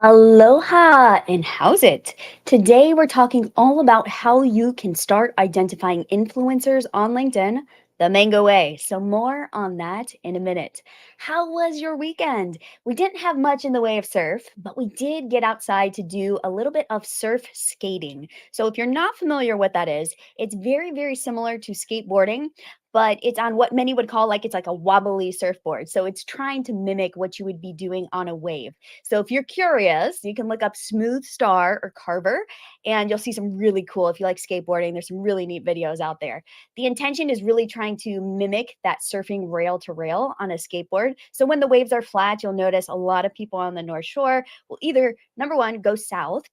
Aloha and how's it? Today we're talking all about how you can start identifying influencers on LinkedIn the mango way. So, more on that in a minute. How was your weekend? We didn't have much in the way of surf, but we did get outside to do a little bit of surf skating. So, if you're not familiar what that is, it's very, very similar to skateboarding, but it's on what many would call like it's like a wobbly surfboard. So, it's trying to mimic what you would be doing on a wave. So if you're curious, you can look up Smooth Star or Carver and you'll see some really cool, if you like skateboarding, there's some really neat videos out there. The intention is really trying to mimic that surfing rail to rail on a skateboard. So when the waves are flat, you'll notice a lot of people on the North Shore will either, number one, go South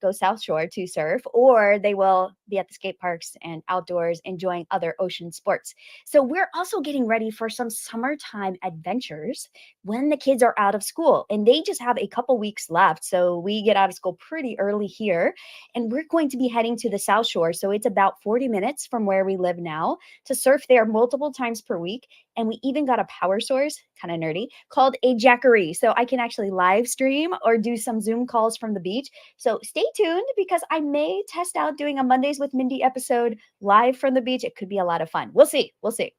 Shore to surf, or they will be at the skate parks and outdoors enjoying other ocean sports. So we're also getting ready for some summertime adventures when the kids are out of school and they just have a couple weeks left. So we get out of school pretty early here and we're going to be heading to the South Shore. So it's about 40 minutes from where we live now to surf there multiple times per week. And we even got a power source, kind of nerdy, called a Jackery. So I can actually live stream or do some Zoom calls from the beach. So stay tuned because I may test out doing a Mondays with Mindy episode live from the beach. It could be a lot of fun. We'll see. We'll see.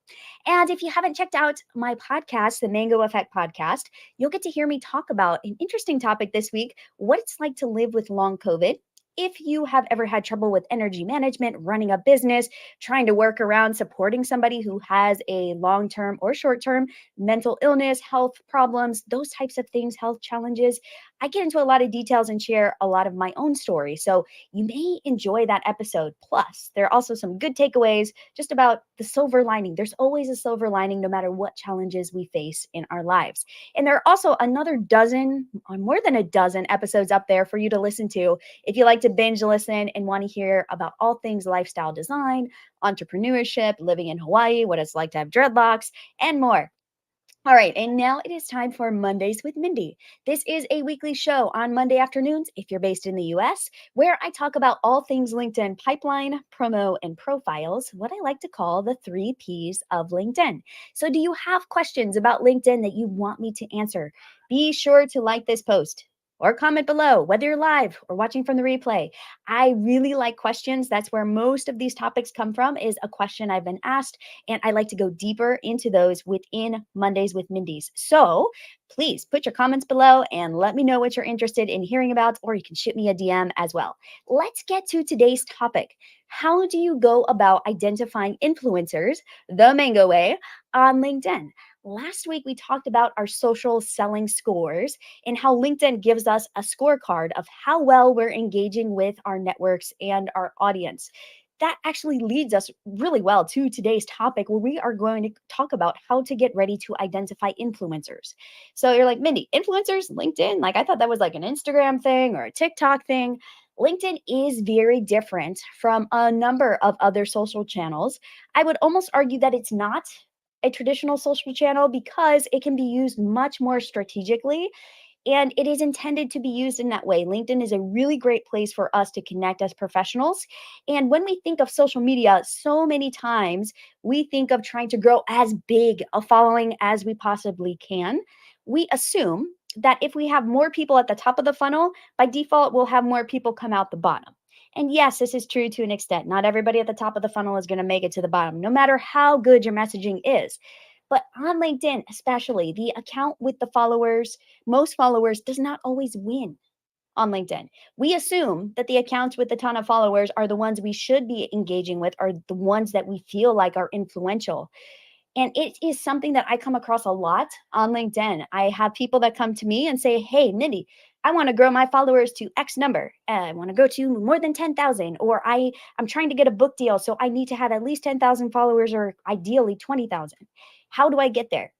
And if you haven't checked out my podcast, the Mango Effect podcast, you'll get to hear me talk about an interesting topic this week, what it's like to live with long COVID. If you have ever had trouble with energy management, running a business, trying to work around supporting somebody who has a long term or short term mental illness, health problems, those types of things, health challenges, I get into a lot of details and share a lot of my own story. So you may enjoy that episode. Plus, there are also some good takeaways just about the silver lining. There's always a silver lining no matter what challenges we face in our lives. And there are also another dozen or more than a dozen episodes up there for you to listen to if you like to binge listen and want to hear about all things lifestyle design, entrepreneurship, living in Hawaii, what it's like to have dreadlocks, and more. All right, and now it is time for Mondays with Mindy. This is a weekly show on Monday afternoons, if you're based in the US, where I talk about all things LinkedIn pipeline, promo, and profiles, what I like to call the three P's of LinkedIn. So, do you have questions about LinkedIn that you want me to answer? Be sure to like this post or comment below, whether you're live or watching from the replay. I really like questions. That's where most of these topics come from, is a question I've been asked and I like to go deeper into those within Mondays with Mindy's. So please put your comments below and let me know what you're interested in hearing about, or you can shoot me a DM as well. Let's get to today's topic. How do you go about identifying influencers the mango way on LinkedIn? Last week, we talked about our social selling scores and how LinkedIn gives us a scorecard of how well we're engaging with our networks and our audience. That actually leads us really well to today's topic, where we are going to talk about how to get ready to identify influencers. So you're like, Mindy, influencers, LinkedIn? Like, I thought that was like an Instagram thing or a TikTok thing. LinkedIn is very different from a number of other social channels. I would almost argue that it's not a traditional social channel because it can be used much more strategically and it is intended to be used in that way. LinkedIn is a really great place for us to connect as professionals. And when we think of social media, so many times we think of trying to grow as big a following as we possibly can. We assume that if we have more people at the top of the funnel, by default, we'll have more people come out the bottom. And yes, this is true to an extent. Not everybody at the top of the funnel is going to make it to the bottom, no matter how good your messaging is. But on LinkedIn, especially, the account with the followers, most followers, does not always win on LinkedIn. We assume that the accounts with a ton of followers are the ones we should be engaging with, are the ones that we feel like are influential. And it is something that I come across a lot on LinkedIn. I have people that come to me and say, "Hey, Mindy, I want to grow my followers to X number. I want to go to more than 10,000, or I'm trying to get a book deal. So I need to have at least 10,000 followers or ideally 20,000. How do I get there?"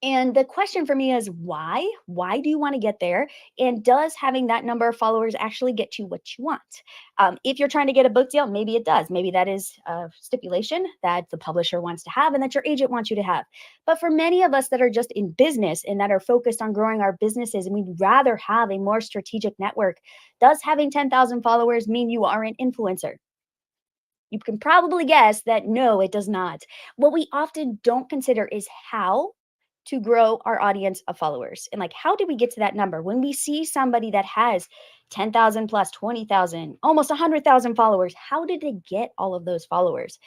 And the question for me is why? Why do you want to get there? And does having that number of followers actually get you what you want? If you're trying to get a book deal, maybe it does. Maybe that is a stipulation that the publisher wants to have and that your agent wants you to have. But for many of us that are just in business and that are focused on growing our businesses and we'd rather have a more strategic network, does having 10,000 followers mean you are an influencer? You can probably guess that no, it does not. What we often don't consider is how to grow our audience of followers. And like, how did we get to that number? When we see somebody that has 10,000 plus 20,000, almost 100,000 followers, how did they get all of those followers?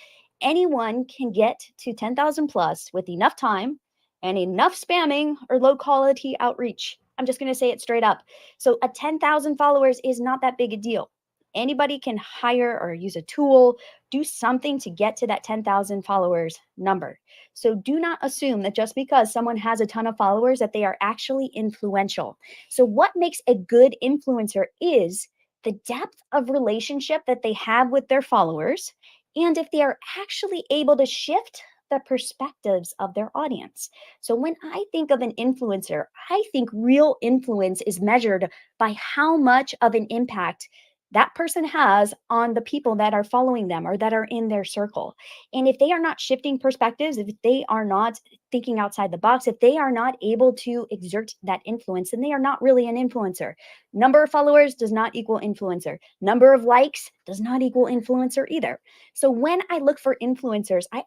Anyone can get to 10,000 plus with enough time and enough spamming or low quality outreach. I'm just going to say it straight up. So, a 10,000 followers is not that big a deal. Anybody can hire or use a tool, do something to get to that 10,000 followers number. So do not assume that just because someone has a ton of followers that they are actually influential. So what makes a good influencer is the depth of relationship that they have with their followers and if they are actually able to shift the perspectives of their audience. So when I think of an influencer, I think real influence is measured by how much of an impact that person has on the people that are following them or that are in their circle. And if they are not shifting perspectives, if they are not thinking outside the box, if they are not able to exert that influence, then they are not really an influencer. Number of followers does not equal influencer. Number of likes does not equal influencer either. So when I look for influencers, I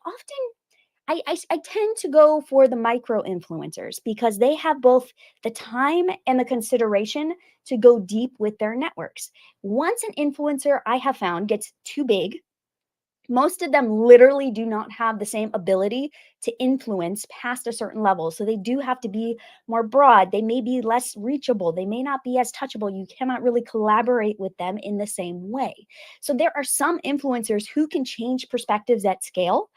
tend to go for the micro influencers because they have both the time and the consideration to go deep with their networks. Once an influencer I have found gets too big, most of them literally do not have the same ability to influence past a certain level. So they do have to be more broad. They may be less reachable. They may not be as touchable. You cannot really collaborate with them in the same way. So there are some influencers who can change perspectives at scale,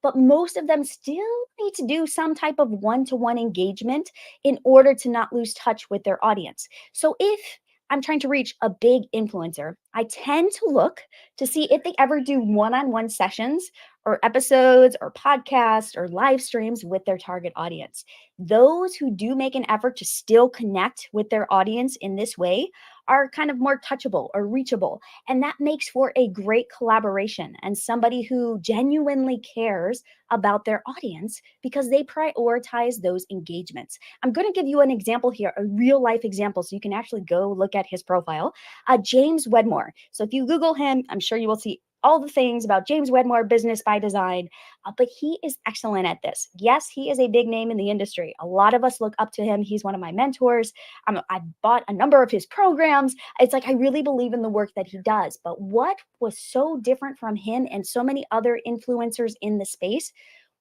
but most of them still need to do some type of one to one engagement in order to not lose touch with their audience. So if I'm trying to reach a big influencer, I tend to look to see if they ever do one on one sessions or episodes or podcasts or live streams with their target audience. Those who do make an effort to still connect with their audience in this way are kind of more touchable or reachable. And that makes for a great collaboration and somebody who genuinely cares about their audience because they prioritize those engagements. I'm going to give you an example here, a real life example, so you can actually go look at his profile. James Wedmore. So if you Google him, I'm sure you will see all the things about James Wedmore, business by design, but he is excellent at this. Yes, he is a big name in the industry. A lot of us look up to him. He's one of my mentors. I bought a number of his programs. It's like I really believe in the work that he does. But what was so different from him and so many other influencers in the space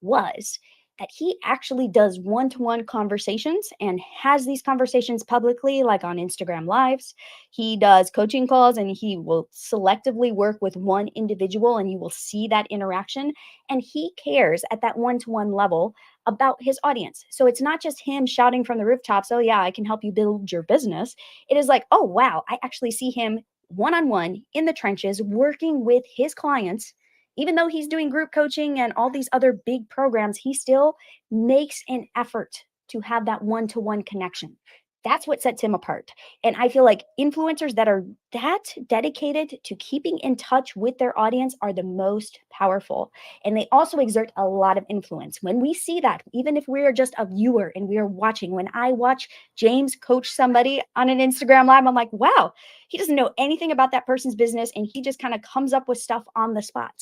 was that he actually does one-to-one conversations and has these conversations publicly, like on Instagram Lives. He does coaching calls and he will selectively work with one individual and you will see that interaction. And he cares at that one-to-one level about his audience. So it's not just him shouting from the rooftops, oh, yeah, I can help you build your business. It is like, oh, wow, I actually see him one on one in the trenches working with his clients. Even though he's doing group coaching and all these other big programs, he still makes an effort to have that one to one connection. That's what sets him apart. And I feel like influencers that are that dedicated to keeping in touch with their audience are the most powerful. And they also exert a lot of influence. When we see that, even if we are just a viewer and we are watching, when I watch James coach somebody on an Instagram live, I'm like, wow, he doesn't know anything about that person's business. And he just kind of comes up with stuff on the spot.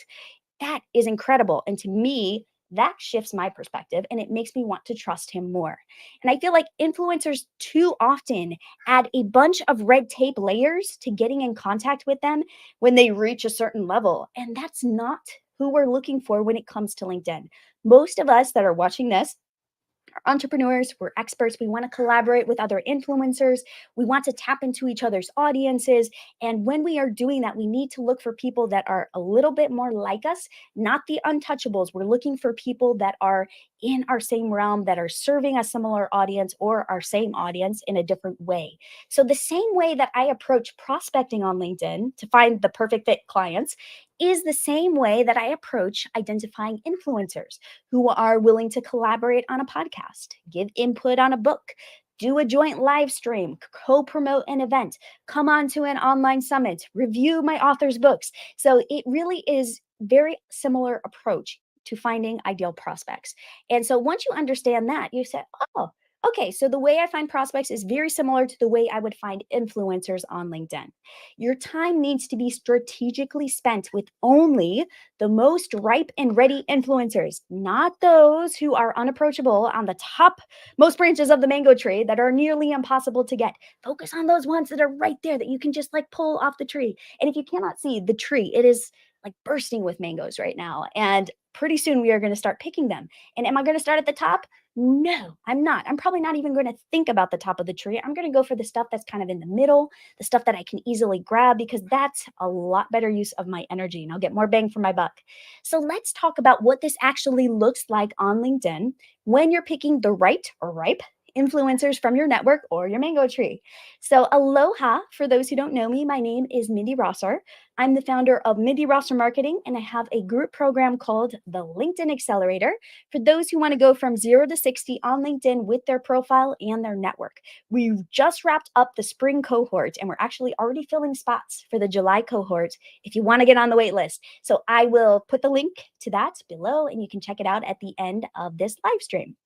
That is incredible. And to me, that shifts my perspective and it makes me want to trust him more. And I feel like influencers too often add a bunch of red tape layers to getting in contact with them when they reach a certain level. And that's not who we're looking for when it comes to LinkedIn. Most of us that are watching this are entrepreneurs, we're experts, we want to collaborate with other influencers, we want to tap into each other's audiences. And when we are doing that, we need to look for people that are a little bit more like us, not the untouchables. We're looking for people that are in our same realm, that are serving a similar audience or our same audience in a different way. So, the same way that I approach prospecting on LinkedIn to find the perfect fit clients is the same way that I approach identifying influencers who are willing to collaborate on a podcast, give input on a book, do a joint live stream, co promote an event, come on to an online summit, review my author's books. So it really is very similar approach to finding ideal prospects. And so once you understand that, you say, oh, Okay, so the way I find prospects is very similar to the way I would find influencers on LinkedIn. Your time needs to be strategically spent with only the most ripe and ready influencers, not those who are unapproachable on the top most branches of the mango tree that are nearly impossible to get. Focus on those ones that are right there that you can just like pull off the tree. And if you cannot see the tree, it is like bursting with mangoes right now. And pretty soon we are going to start picking them. And am I going to start at the top? No, I'm not. I'm probably not even going to think about the top of the tree. I'm going to go for the stuff that's kind of in the middle, the stuff that I can easily grab because that's a lot better use of my energy and I'll get more bang for my buck. So let's talk about what this actually looks like on LinkedIn when you're picking the right or ripe influencers from your network or your mango tree. So, aloha, for those who don't know me, my name is Mindy Rosser. I'm the founder of Mindy Rosser Marketing, and I have a group program called the LinkedIn Accelerator for those who want to go from 0 to 60 on LinkedIn with their profile and their network. We've just wrapped up the spring cohort and we're actually already filling spots for the July cohort if you want to get on the wait list. So I will put the link to that below and you can check it out at the end of this live stream.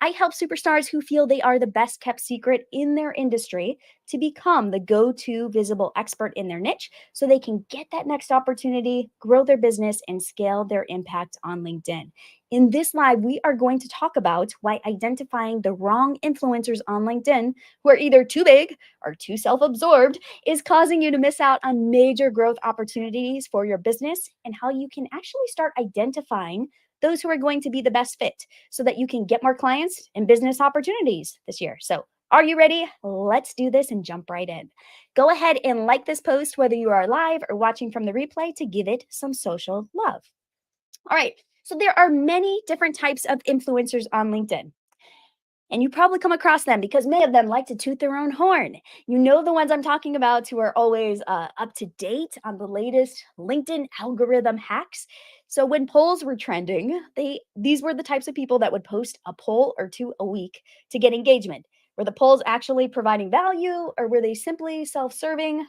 I help superstars who feel they are the best kept secret in their industry to become the go to visible expert in their niche so they can get that next opportunity, grow their business, and scale their impact on LinkedIn. In this live, we are going to talk about why identifying the wrong influencers on LinkedIn, who are either too big or too self absorbed, is causing you to miss out on major growth opportunities for your business, and how you can actually start identifying those who are going to be the best fit so that you can get more clients and business opportunities this year. So, are you ready? Let's do this and jump right in. Go ahead and like this post, whether you are live or watching from the replay, to give it some social love. All right. So, there are many different types of influencers on LinkedIn. And you probably come across them because many of them like to toot their own horn. You know the ones I'm talking about who are always up to date on the latest LinkedIn algorithm hacks. So when polls were trending, these were the types of people that would post a poll or two a week to get engagement. Were the polls actually providing value or were they simply self-serving?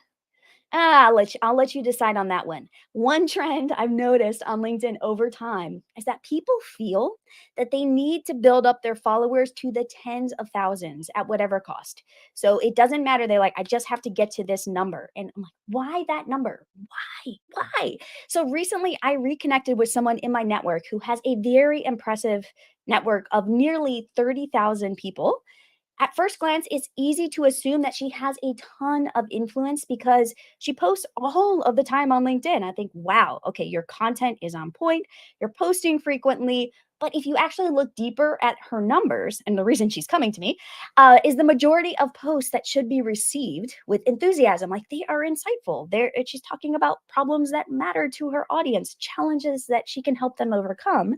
I'll let you decide on that one. One trend I've noticed on LinkedIn over time is that people feel that they need to build up their followers to the tens of thousands at whatever cost. So it doesn't matter. They're like, I just have to get to this number. And I'm like, why that number? Why? Why? So recently I reconnected with someone in my network who has a very impressive network of nearly 30,000 people. At first glance, it's easy to assume that she has a ton of influence because she posts all of the time on LinkedIn. I think, wow, okay, your content is on point, you're posting frequently. But if you actually look deeper at her numbers, and the reason she's coming to me is the majority of posts that should be received with enthusiasm, like they are insightful. She's talking about problems that matter to her audience, challenges that she can help them overcome.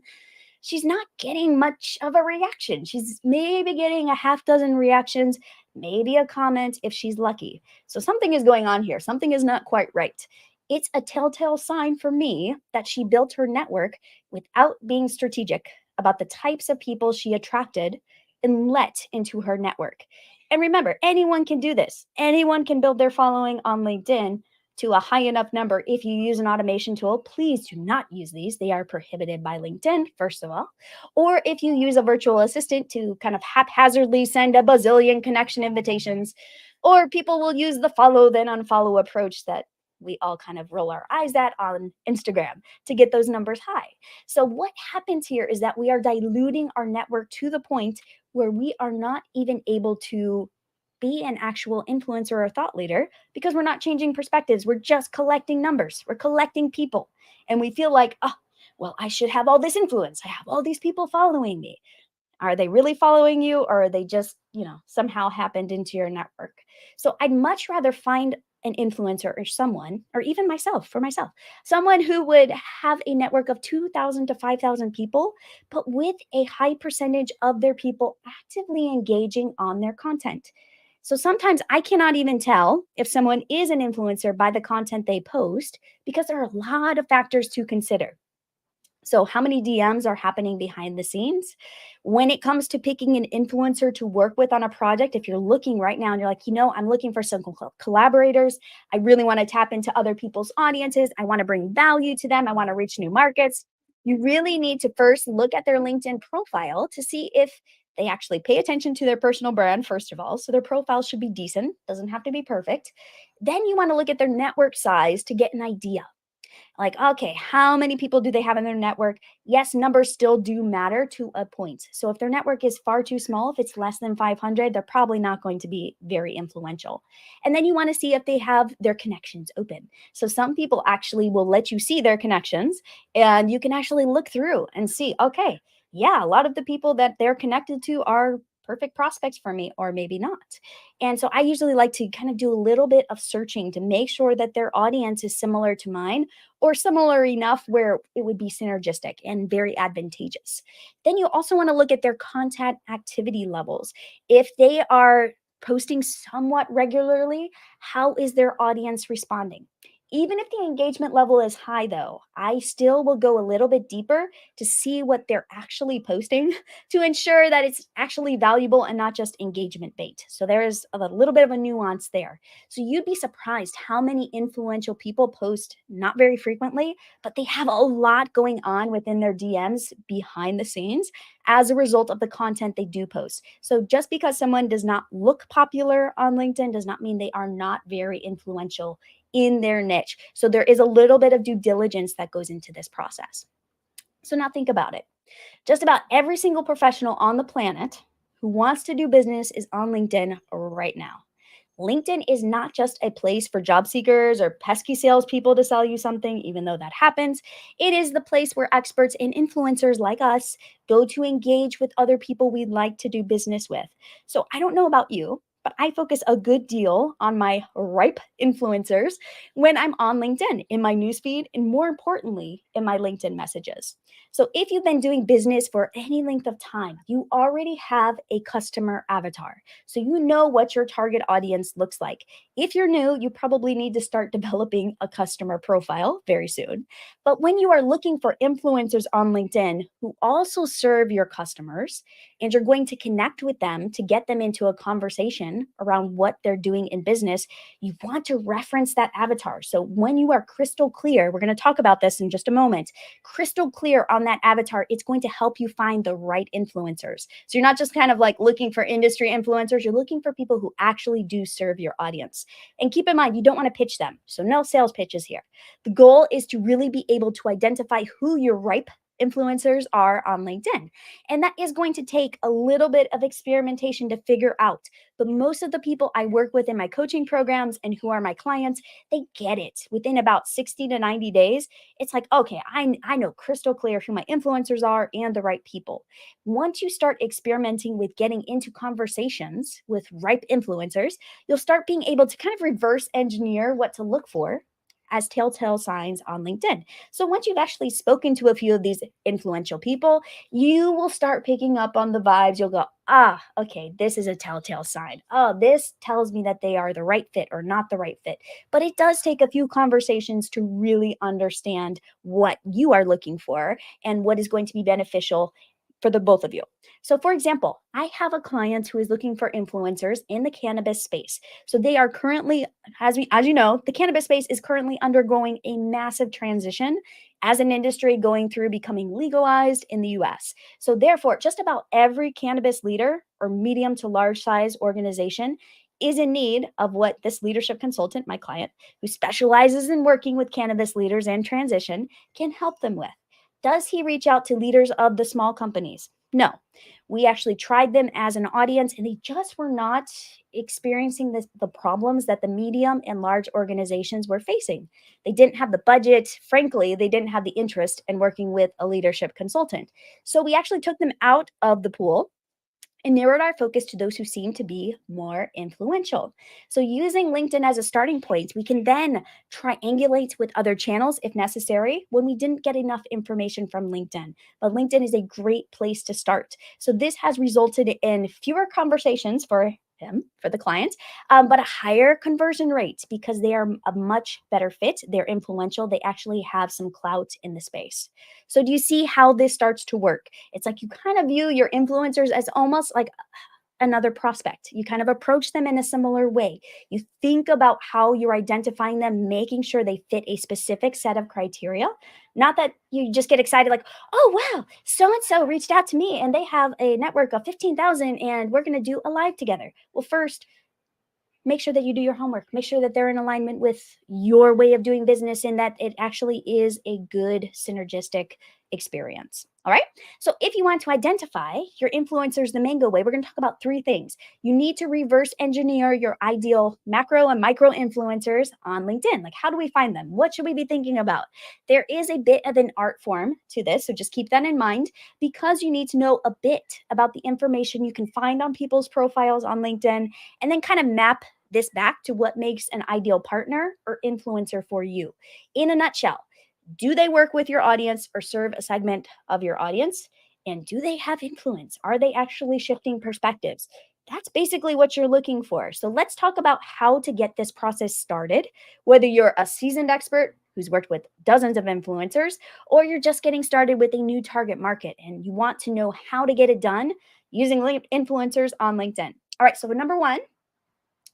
She's not getting much of a reaction. She's maybe getting a half dozen reactions, maybe a comment if she's lucky. So something is going on here. Something is not quite right. It's a telltale sign for me that she built her network without being strategic about the types of people she attracted and let into her network. And remember, anyone can do this. Anyone can build their following on LinkedIn to a high enough number if you use an automation tool. Please do not use these. They are prohibited by LinkedIn, first of all. Or if you use a virtual assistant to kind of haphazardly send a bazillion connection invitations, or people will use the follow then unfollow approach that we all kind of roll our eyes at on Instagram to get those numbers high. So, what happens here is that we are diluting our network to the point where we are not even able to be an actual influencer or thought leader because we're not changing perspectives. We're just collecting numbers, we're collecting people. And we feel like, oh, well, I should have all this influence. I have all these people following me. Are they really following you or are they just, somehow happened into your network? So I'd much rather find an influencer or someone, or even myself, for myself, someone who would have a network of 2,000 to 5,000 people, but with a high percentage of their people actively engaging on their content. So sometimes I cannot even tell if someone is an influencer by the content they post because there are a lot of factors to consider. So, how many DMs are happening behind the scenes? When it comes to picking an influencer to work with on a project, if you're looking right now and you're like, I'm looking for some collaborators, I really want to tap into other people's audiences, I want to bring value to them, I want to reach new markets. You really need to first look at their LinkedIn profile to see if They actually pay attention to their personal brand, first of all. So their profile should be decent, doesn't have to be perfect. Then you want to look at their network size to get an idea. Like, okay, how many people do they have in their network? Yes, numbers still do matter to a point. So if their network is far too small, if it's less than 500, they're probably not going to be very influential. And then you want to see if they have their connections open. So some people actually will let you see their connections and you can actually look through and see, okay, yeah, a lot of the people that they're connected to are perfect prospects for me, or maybe not. And so I usually like to kind of do a little bit of searching to make sure that their audience is similar to mine or similar enough where it would be synergistic and very advantageous. Then you also want to look at their content activity levels. If they are posting somewhat regularly, how is their audience responding? Even if the engagement level is high, though, I still will go a little bit deeper to see what they're actually posting to ensure that it's actually valuable and not just engagement bait. So there's a little bit of a nuance there. So you'd be surprised how many influential people post not very frequently, but they have a lot going on within their DMs behind the scenes as a result of the content they do post. So just because someone does not look popular on LinkedIn does not mean they are not very influential in their niche. So there is a little bit of due diligence that goes into this process. So now think about it. Just about every single professional on the planet who wants to do business is on LinkedIn right now. LinkedIn is not just a place for job seekers or pesky salespeople to sell you something, even though that happens. It is the place where experts and influencers like us go to engage with other people we'd like to do business with. So I don't know about you, but I focus a good deal on my ripe influencers when I'm on LinkedIn, in my newsfeed, and more importantly, in my LinkedIn messages. So if you've been doing business for any length of time, you already have a customer avatar. So you know what your target audience looks like. If you're new, you probably need to start developing a customer profile very soon. But when you are looking for influencers on LinkedIn who also serve your customers, and you're going to connect with them to get them into a conversation around what they're doing in business, you want to reference that avatar. So when you are crystal clear, we're going to talk about this in just a moment, crystal clear on that avatar, it's going to help you find the right influencers. So you're not just kind of like looking for industry influencers, you're looking for people who actually do serve your audience. And keep in mind, you don't want to pitch them. So no sales pitches here. The goal is to really be able to identify who your ripe influencers are on LinkedIn. And that is going to take a little bit of experimentation to figure out. But most of the people I work with in my coaching programs and who are my clients, they get it within about 60 to 90 days. It's like, okay, I know crystal clear who my influencers are and the right people. Once you start experimenting with getting into conversations with ripe influencers, you'll start being able to kind of reverse engineer what to look for as telltale signs on LinkedIn. So once you've actually spoken to a few of these influential people, you will start picking up on the vibes. You'll go, ah, okay, this is a telltale sign. Oh, this tells me that they are the right fit or not the right fit. But it does take a few conversations to really understand what you are looking for and what is going to be beneficial for the both of you. So for example, I have a client who is looking for influencers in the cannabis space. So they are currently, as you know, the cannabis space is currently undergoing a massive transition as an industry going through becoming legalized in the US. So therefore, just about every cannabis leader or medium to large size organization is in need of what this leadership consultant, my client, who specializes in working with cannabis leaders and transition, can help them with. Does he reach out to leaders of the small companies? No. We actually tried them as an audience and they just were not experiencing the problems that the medium and large organizations were facing. They didn't have the budget. Frankly, they didn't have the interest in working with a leadership consultant. So we actually took them out of the pool and narrowed our focus to those who seem to be more influential. So, using LinkedIn as a starting point, we can then triangulate with other channels if necessary when we didn't get enough information from LinkedIn. But LinkedIn is a great place to start. So, this has resulted in fewer conversations for him, for the client, but a higher conversion rate because they are a much better fit. They're influential. They actually have some clout in the space. So, do you see how this starts to work? It's like you kind of view your influencers as almost like another prospect. You kind of approach them in a similar way. You think about how you're identifying them, making sure they fit a specific set of criteria. Not that you just get excited, like, oh, wow, so and so reached out to me and they have a network of 15,000 and we're going to do a live together. Well, first, make sure that you do your homework. Make sure that they're in alignment with your way of doing business and that it actually is a good synergistic experience. All right. So, if you want to identify your influencers the mango way, we're going to talk about three things. You need to reverse engineer your ideal macro and micro influencers on LinkedIn. Like, how do we find them? What should we be thinking about? There is a bit of an art form to this. So, just keep that in mind because you need to know a bit about the information you can find on people's profiles on LinkedIn and then kind of map this back to what makes an ideal partner or influencer for you. In a nutshell, do they work with your audience or serve a segment of your audience? And do they have influence? Are they actually shifting perspectives? That's basically what you're looking for. So let's talk about how to get this process started, whether you're a seasoned expert who's worked with dozens of influencers, or you're just getting started with a new target market and you want to know how to get it done using influencers on LinkedIn. All right, so number one,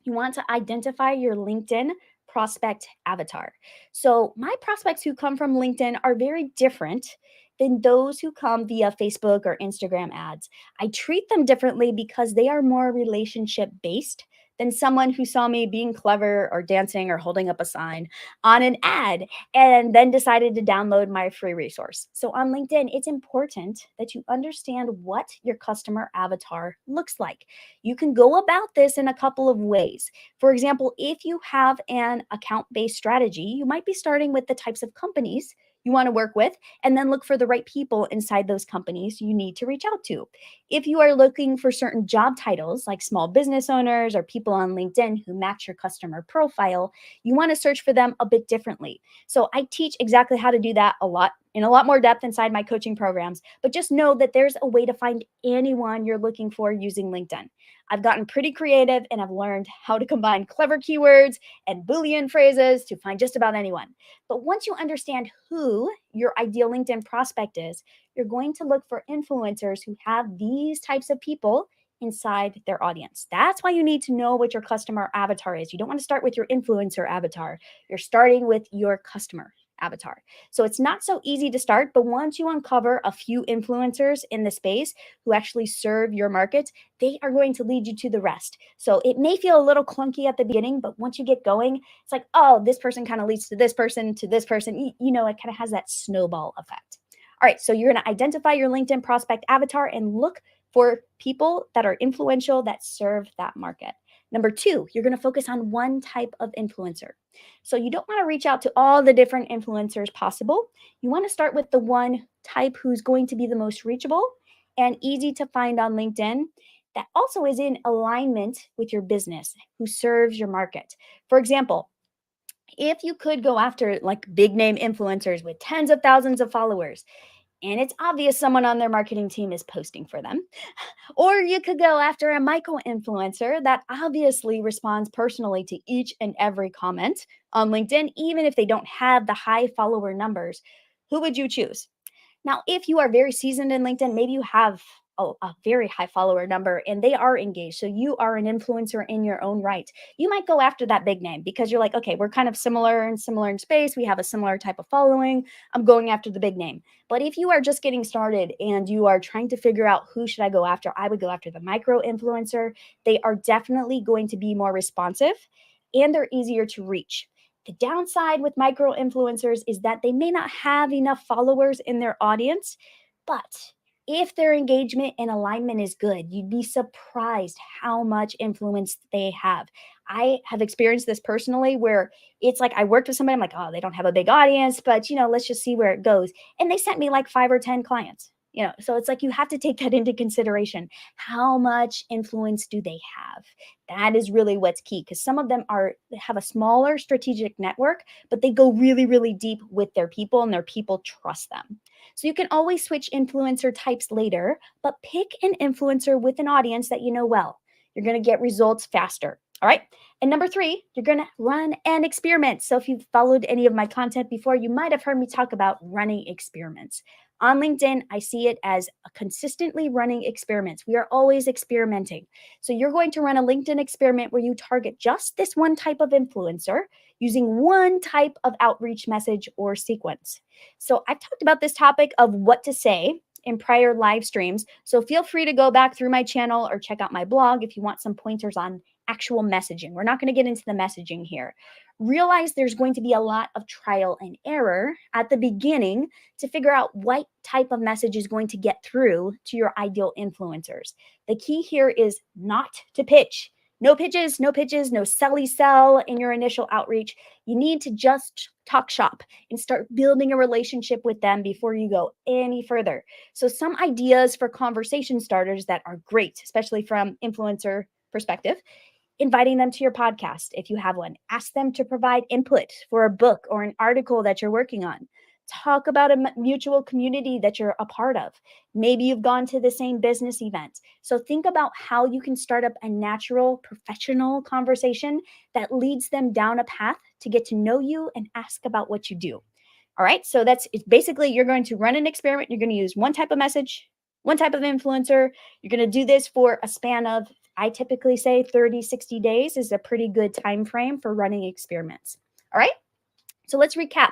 you want to identify your LinkedIn prospect avatar. So, my prospects who come from LinkedIn are very different than those who come via Facebook or Instagram ads. I treat them differently because they are more relationship based than someone who saw me being clever or dancing or holding up a sign on an ad and then decided to download my free resource. So on LinkedIn, it's important that you understand what your customer avatar looks like. You can go about this in a couple of ways. For example, if you have an account based strategy, you might be starting with the types of companies you want to work with and then look for the right people inside those companies you need to reach out to. If you are looking for certain job titles like small business owners or people on LinkedIn who match your customer profile, you want to search for them a bit differently. So I teach exactly how to do that a lot in a lot more depth inside my coaching programs, but just know that there's a way to find anyone you're looking for using LinkedIn. I've gotten pretty creative and I've learned how to combine clever keywords and Boolean phrases to find just about anyone. But once you understand who your ideal LinkedIn prospect is, you're going to look for influencers who have these types of people inside their audience. That's why you need to know what your customer avatar is. You don't want to start with your influencer avatar. You're starting with your customer avatar. So it's not so easy to start, but once you uncover a few influencers in the space who actually serve your market, they are going to lead you to the rest. So it may feel a little clunky at the beginning, but once you get going, it's like, oh, this person kind of leads to this person, to this person. You know, it kind of has that snowball effect. All right, so you're going to identify your LinkedIn prospect avatar and look for people that are influential that serve that market. Number two, you're going to focus on one type of influencer. So you don't want to reach out to all the different influencers possible. You want to start with the one type who's going to be the most reachable and easy to find on LinkedIn that also is in alignment with your business, who serves your market. For example, if you could go after like big name influencers with tens of thousands of followers, and it's obvious someone on their marketing team is posting for them, or you could go after a micro influencer that obviously responds personally to each and every comment on LinkedIn, even if they don't have the high follower numbers. Who would you choose? Now, if you are very seasoned in LinkedIn, maybe you have a very high follower number and they are engaged. So you are an influencer in your own right. You might go after that big name because you're like, okay, we're kind of similar in space. We have a similar type of following. I'm going after the big name. But if you are just getting started and you are trying to figure out who should I go after, I would go after the micro influencer. They are definitely going to be more responsive and they're easier to reach. The downside with micro influencers is that they may not have enough followers in their audience, but if their engagement and alignment is good, you'd be surprised how much influence they have. I have experienced this personally where it's like I worked with somebody, I'm like, oh, they don't have a big audience, but let's just see where it goes. And they sent me like 5 or 10 clients. So it's like you have to take that into consideration. How much influence do they have? That is really what's key because some of them have a smaller strategic network, but they go really, really deep with their people and their people trust them. So you can always switch influencer types later, but pick an influencer with an audience that you know well. You're going to get results faster. All right. And number three, you're going to run an experiment. So if you've followed any of my content before, you might have heard me talk about running experiments. On LinkedIn, I see it as a consistently running experiments. We are always experimenting. So you're going to run a LinkedIn experiment where you target just this one type of influencer using one type of outreach message or sequence. So I've talked about this topic of what to say in prior live streams. So feel free to go back through my channel or check out my blog if you want some pointers on actual messaging. We're not going to get into the messaging here. Realize there's going to be a lot of trial and error at the beginning to figure out what type of message is going to get through to your ideal influencers. The key here is not to pitch. No pitches, no pitches, no selly sell in your initial outreach. You need to just talk shop and start building a relationship with them before you go any further. So some ideas for conversation starters that are great, especially from influencer perspective: inviting them to your podcast if you have one. Ask them to provide input for a book or an article that you're working on. Talk about a mutual community that you're a part of. Maybe you've gone to the same business event. So think about how you can start up a natural, professional conversation that leads them down a path to get to know you and ask about what you do. All right. So it's basically, you're going to run an experiment. You're going to use one type of message, one type of influencer. You're going to do this for a span of, I typically say 30, 60 days is a pretty good time frame for running experiments. All right. So let's recap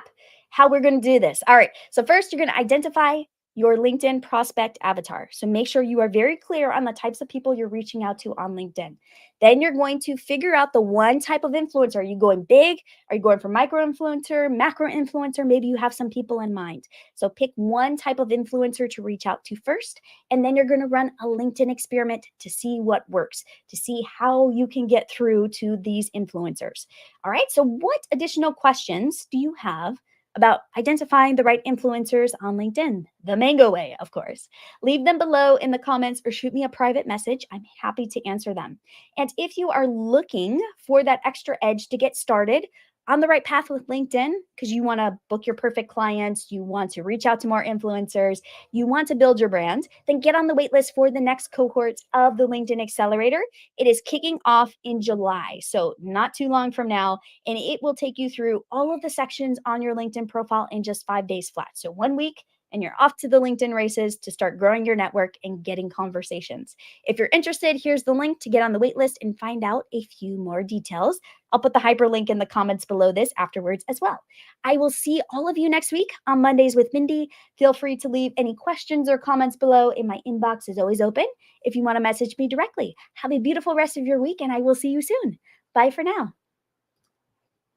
how we're going to do this. All right. So first, you're going to identify your LinkedIn prospect avatar. So make sure you are very clear on the types of people you're reaching out to on LinkedIn. Then you're going to figure out the one type of influencer. Are you going big? Are you going for micro influencer, macro influencer? Maybe you have some people in mind. So pick one type of influencer to reach out to first, and then you're going to run a LinkedIn experiment to see what works, to see how you can get through to these influencers. All right. So what additional questions do you have about identifying the right influencers on LinkedIn? The mango way, of course. Leave them below in the comments or shoot me a private message. I'm happy to answer them. And if you are looking for that extra edge to get started on the right path with LinkedIn, because you want to book your perfect clients, you want to reach out to more influencers, you want to build your brand, then get on the waitlist for the next cohort of the LinkedIn Accelerator. It is kicking off in July, so not too long from now, and it will take you through all of the sections on your LinkedIn profile in just 5 days flat. So 1 week, and you're off to the LinkedIn races to start growing your network and getting conversations. If you're interested, here's the link to get on the waitlist and find out a few more details. I'll put the hyperlink in the comments below this afterwards as well. I will see all of you next week on Mondays with Mindi. Feel free to leave any questions or comments below, and my inbox is always open if you want to message me directly. Have a beautiful rest of your week, and I will see you soon. Bye for now.